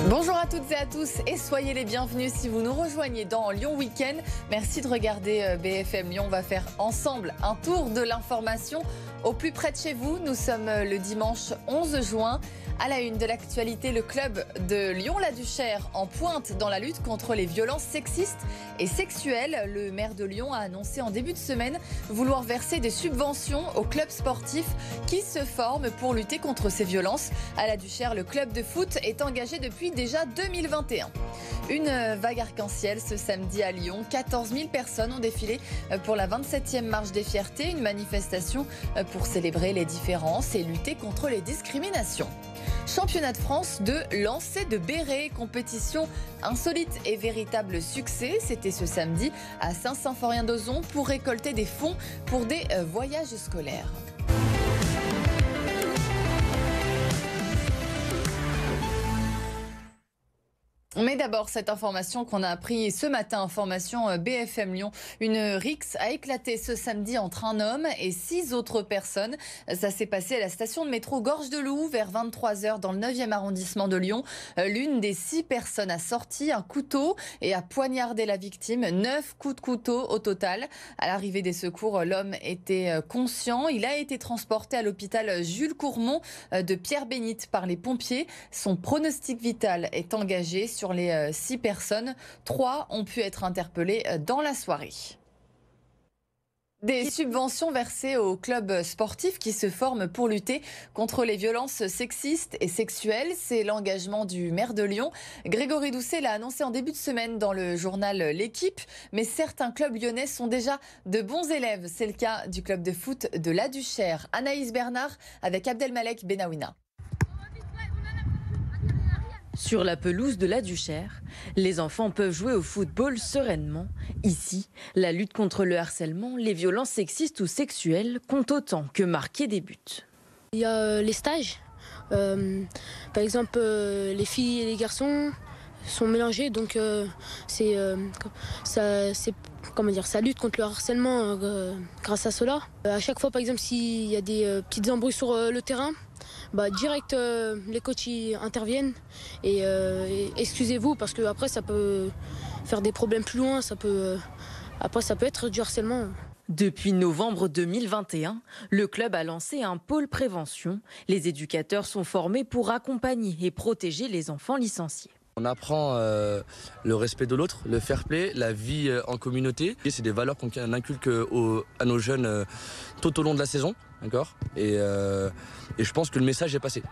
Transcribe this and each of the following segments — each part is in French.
Bonjour à toutes et à tous et soyez les bienvenus si vous nous rejoignez dans Lyon Week-end. Merci de regarder BFM Lyon. On va faire ensemble un tour de l'information au plus près de chez vous. Nous sommes le dimanche 11 juin. À la une de l'actualité, le club de Lyon-la-Duchère en pointe dans la lutte contre les violences sexistes et sexuelles. Le maire de Lyon a annoncé en début de semaine vouloir verser des subventions aux clubs sportifs qui se forment pour lutter contre ces violences. À la Duchère, le club de foot est engagé depuis déjà 2021. Une vague arc-en-ciel ce samedi à Lyon. 14 000 personnes ont défilé pour la 27e marche des fiertés, une manifestation pour célébrer les différences et lutter contre les discriminations. Championnat de France de lancer de béret, compétition insolite et véritable succès. C'était ce samedi à Saint-Symphorien-d'Ozon pour récolter des fonds pour des voyages scolaires. Mais d'abord, cette information qu'on a appris ce matin, information BFM Lyon. Une rixe a éclaté ce samedi entre un homme et 6 autres personnes. Ça s'est passé à la station de métro Gorge de Loup vers 23h dans le 9e arrondissement de Lyon. L'une des 6 personnes a sorti un couteau et a poignardé la victime. 9 coups de couteau au total. À l'arrivée des secours, l'homme était conscient. Il a été transporté à l'hôpital Jules Courmont de Pierre-Bénite par les pompiers. Son pronostic vital est engagé. Sur les 6 personnes, 3 ont pu être interpellées dans la soirée. Des subventions versées aux clubs sportifs qui se forment pour lutter contre les violences sexistes et sexuelles. C'est l'engagement du maire de Lyon. Grégory Doucet l'a annoncé en début de semaine dans le journal L'Équipe. Mais certains clubs lyonnais sont déjà de bons élèves. C'est le cas du club de foot de la Duchère. Anaïs Bernard avec Abdelmalek Benawina. Sur la pelouse de la Duchère, les enfants peuvent jouer au football sereinement. Ici, la lutte contre le harcèlement, les violences sexistes ou sexuelles compte autant que marquer des buts. Il y a les stages. Par exemple, les filles et les garçons sont mélangés, donc ça lutte contre le harcèlement grâce à cela. À chaque fois, par exemple, s'il y a des petites embrouilles sur le terrain, direct les coachs interviennent et excusez-vous parce que après ça peut faire des problèmes plus loin, ça peut être du harcèlement. Depuis novembre 2021, le club a lancé un pôle prévention. Les éducateurs sont formés pour accompagner et protéger les enfants licenciés. On apprend le respect de l'autre, le fair play, la vie en communauté. C'est des valeurs qu'on inculque à nos jeunes tout au long de la saison. D'accord ? Et je pense que le message est passé.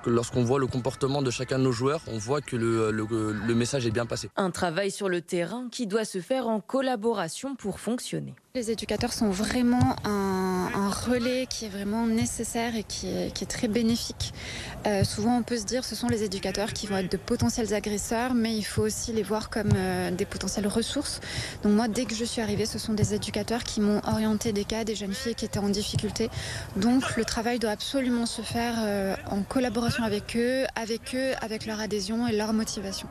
Lorsqu'on voit le comportement de chacun de nos joueurs, on voit que le message est bien passé. Un travail sur le terrain qui doit se faire en collaboration pour fonctionner. Les éducateurs sont vraiment un relais qui est vraiment nécessaire et qui est très bénéfique. Souvent on peut se dire que ce sont les éducateurs qui vont être de potentiels agresseurs, mais il faut aussi les voir comme des potentielles ressources. Donc moi, dès que je suis arrivée, ce sont des éducateurs qui m'ont orienté des cas, des jeunes filles qui étaient en difficulté. Donc le travail doit absolument se faire en collaboration avec eux, avec leur adhésion et leur motivation.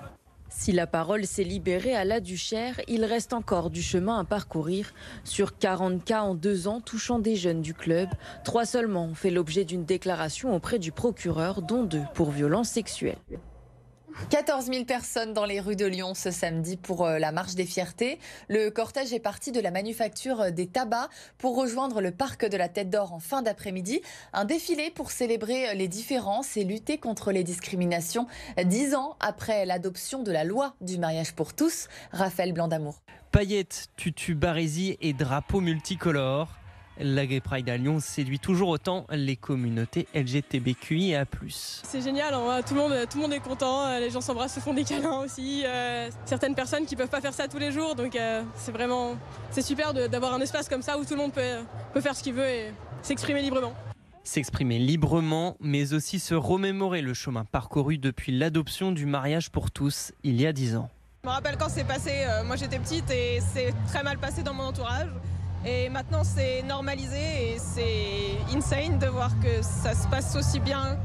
Si la parole s'est libérée à la Duchère, il reste encore du chemin à parcourir. Sur 40 cas en 2 ans touchant des jeunes du club, 3 seulement ont fait l'objet d'une déclaration auprès du procureur, dont 2 pour violences sexuelles. 14 000 personnes dans les rues de Lyon ce samedi pour la marche des fiertés. Le cortège est parti de la manufacture des tabacs pour rejoindre le parc de la Tête d'Or en fin d'après-midi. Un défilé pour célébrer les différences et lutter contre les discriminations. 10 ans après l'adoption de la loi du mariage pour tous. Raphaël Blanc-d'Amour. Paillettes, tutus, barésies et drapeaux multicolores. La Gay Pride à Lyon séduit toujours autant les communautés LGBTQIA+. C'est génial, tout le monde est content, les gens s'embrassent, se font des câlins aussi. Certaines personnes qui ne peuvent pas faire ça tous les jours, donc c'est super d'avoir un espace comme ça où tout le monde peut faire ce qu'il veut et s'exprimer librement. S'exprimer librement, mais aussi se remémorer le chemin parcouru depuis l'adoption du mariage pour tous il y a 10 ans. Je me rappelle quand c'est passé, moi j'étais petite et c'est très mal passé dans mon entourage. Et maintenant c'est normalisé et c'est insane de voir que ça se passe aussi bien.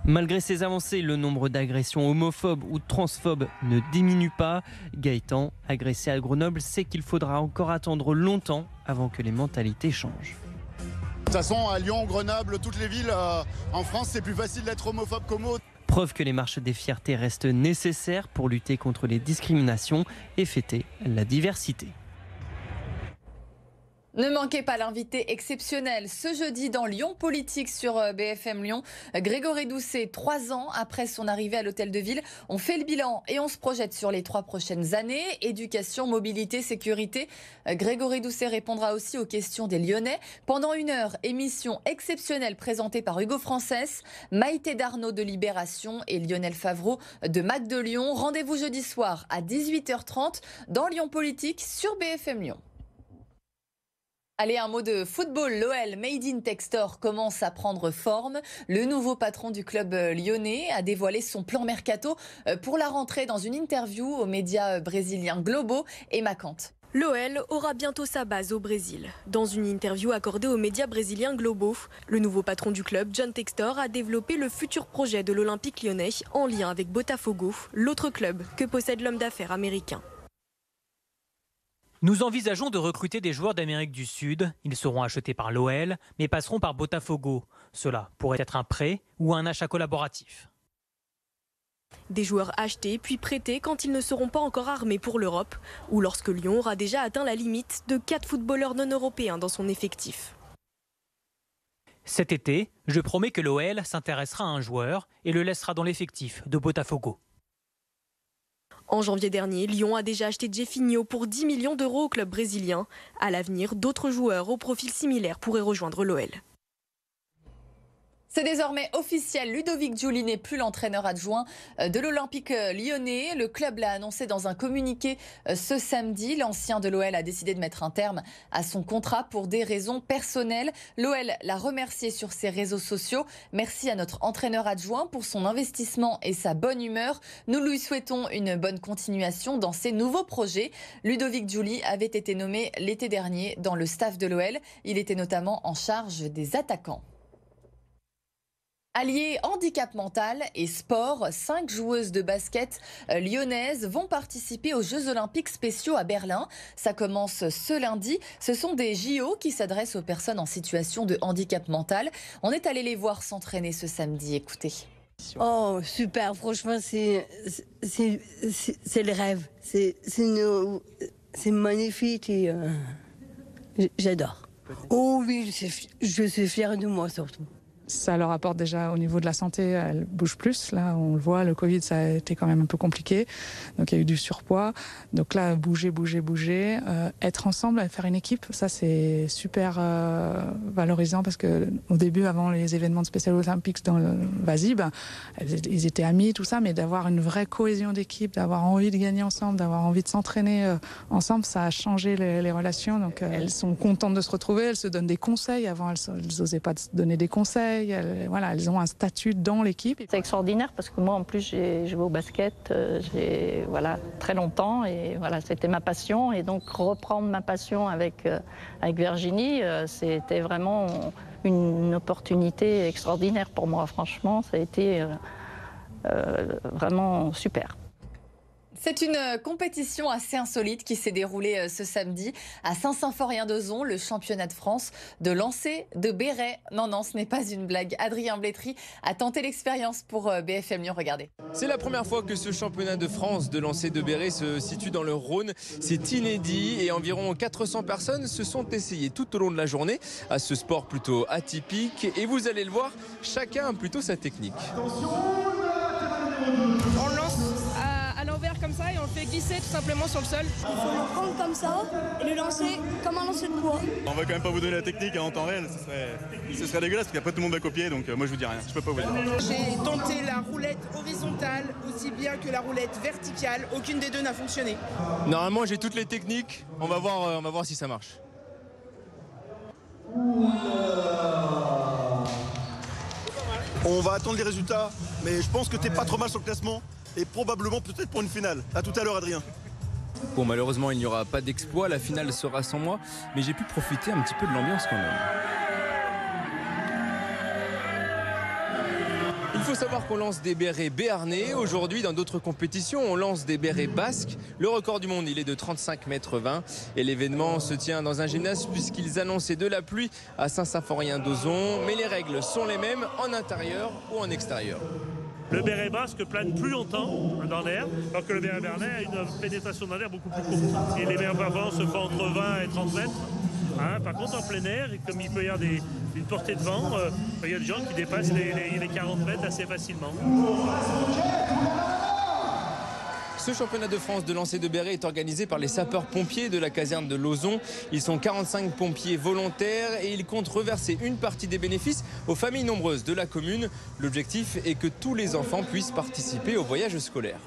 Malgré ces avancées, le nombre d'agressions homophobes ou transphobes ne diminue pas. Gaëtan, agressé à Grenoble, sait qu'il faudra encore attendre longtemps avant que les mentalités changent. De toute façon, à Lyon, Grenoble, toutes les villes en France, c'est plus facile d'être homophobe qu'homo. Preuve que les marches des fiertés restent nécessaires pour lutter contre les discriminations et fêter la diversité. Ne manquez pas l'invité exceptionnel ce jeudi dans Lyon Politique sur BFM Lyon. Grégory Doucet, 3 ans après son arrivée à l'Hôtel de Ville. On fait le bilan et on se projette sur les 3 prochaines années. Éducation, mobilité, sécurité. Grégory Doucet répondra aussi aux questions des Lyonnais. Pendant 1 heure, émission exceptionnelle présentée par Hugo Frances, Maïté Darnaud de Libération et Lionel Favreau de Mac de Lyon. Rendez-vous jeudi soir à 18h30 dans Lyon Politique sur BFM Lyon. Allez, un mot de football. L'OL Made in Textor commence à prendre forme. Le nouveau patron du club lyonnais a dévoilé son plan mercato pour la rentrée dans une interview aux médias brésiliens Globo et Macante. L'OL aura bientôt sa base au Brésil. Dans une interview accordée aux médias brésiliens Globo, le nouveau patron du club, John Textor, a développé le futur projet de l'Olympique lyonnais en lien avec Botafogo, l'autre club que possède l'homme d'affaires américain. Nous envisageons de recruter des joueurs d'Amérique du Sud. Ils seront achetés par l'OL, mais passeront par Botafogo. Cela pourrait être un prêt ou un achat collaboratif. Des joueurs achetés puis prêtés quand ils ne seront pas encore armés pour l'Europe ou lorsque Lyon aura déjà atteint la limite de 4 footballeurs non européens dans son effectif. Cet été, je promets que l'OL s'intéressera à un joueur et le laissera dans l'effectif de Botafogo. En janvier dernier, Lyon a déjà acheté Jefinho pour 10 millions d'euros au club brésilien. À l'avenir, d'autres joueurs au profil similaire pourraient rejoindre l'OL. C'est désormais officiel, Ludovic Giuli n'est plus l'entraîneur adjoint de l'Olympique lyonnais. Le club l'a annoncé dans un communiqué ce samedi. L'ancien de l'OL a décidé de mettre un terme à son contrat pour des raisons personnelles. L'OL l'a remercié sur ses réseaux sociaux. Merci à notre entraîneur adjoint pour son investissement et sa bonne humeur. Nous lui souhaitons une bonne continuation dans ses nouveaux projets. Ludovic Giuli avait été nommé l'été dernier dans le staff de l'OL. Il était notamment en charge des attaquants. Alliés handicap mental et sport, 5 joueuses de basket lyonnaises vont participer aux Jeux Olympiques spéciaux à Berlin. Ça commence ce lundi. Ce sont des JO qui s'adressent aux personnes en situation de handicap mental. On est allé les voir s'entraîner ce samedi. Écoutez. Oh, super. Franchement, c'est le rêve. C'est magnifique et j'adore. Oh oui, je suis fière de moi surtout. Ça leur apporte déjà au niveau de la santé, elles bougent plus. Là, on le voit, le Covid, ça a été quand même un peu compliqué. Donc, il y a eu du surpoids. Donc là, bouger. Être ensemble, faire une équipe, ça, c'est super valorisant parce que au début, avant les événements de Special Olympics dans le Vasib, ils étaient amis, tout ça, mais d'avoir une vraie cohésion d'équipe, d'avoir envie de gagner ensemble, d'avoir envie de s'entraîner ensemble, ça a changé les relations. Donc, elles sont contentes de se retrouver, elles se donnent des conseils. Avant, elles n'osaient pas donner des conseils. Elles ont un statut dans l'équipe. C'est extraordinaire parce que moi en plus j'ai joué au basket très longtemps et c'était ma passion et donc reprendre ma passion avec Virginie c'était vraiment une opportunité extraordinaire pour moi. Franchement ça a été vraiment super. C'est une compétition assez insolite qui s'est déroulée ce samedi à Saint-Symphorien-d'Ozon, le championnat de France de lancer de béret. Non, ce n'est pas une blague. Adrien Blétry a tenté l'expérience pour BFM Lyon. Regardez. C'est la première fois que ce championnat de France de lancer de béret se situe dans le Rhône. C'est inédit et environ 400 personnes se sont essayées tout au long de la journée à ce sport plutôt atypique. Et vous allez le voir, chacun a plutôt sa technique. On lance à l'envers comme ça et on le fait glisser tout simplement sur le sol. Il faut le prendre comme ça et le lancer comme un lancer de poids. On va quand même pas vous donner la technique en temps réel, ce serait dégueulasse parce qu'après tout le monde va copier, donc moi je vous dis rien, je peux pas vous dire. J'ai tenté la roulette horizontale aussi bien que la roulette verticale, aucune des deux n'a fonctionné. Normalement j'ai toutes les techniques, on va voir si ça marche. On va attendre les résultats, mais je pense que t'es pas trop mal sur le classement et probablement peut-être pour une finale. À tout à l'heure Adrien. Bon, malheureusement il n'y aura pas d'exploit, la finale sera sans moi, mais j'ai pu profiter un petit peu de l'ambiance quand même. Il faut savoir qu'on lance des bérets béarnais. Aujourd'hui, dans d'autres compétitions, on lance des bérets basques. Le record du monde, il est de 35,20 m. Et l'événement se tient dans un gymnase puisqu'ils annonçaient de la pluie à Saint-Symphorien-d'Ozon. Mais les règles sont les mêmes en intérieur ou en extérieur. Le béret basque plane plus longtemps dans l'air, alors que le béret berlin a une pénétration dans l'air beaucoup plus courte. Et les meilleures performances se font entre 20 et 30 mètres. Par contre, en plein air, comme il peut y avoir une portée de vent, il y a des gens qui dépassent les 40 mètres assez facilement. Ce championnat de France de lancer de béret est organisé par les sapeurs-pompiers de la caserne de Lauzon. Ils sont 45 pompiers volontaires et ils comptent reverser une partie des bénéfices aux familles nombreuses de la commune. L'objectif est que tous les enfants puissent participer au voyage scolaire.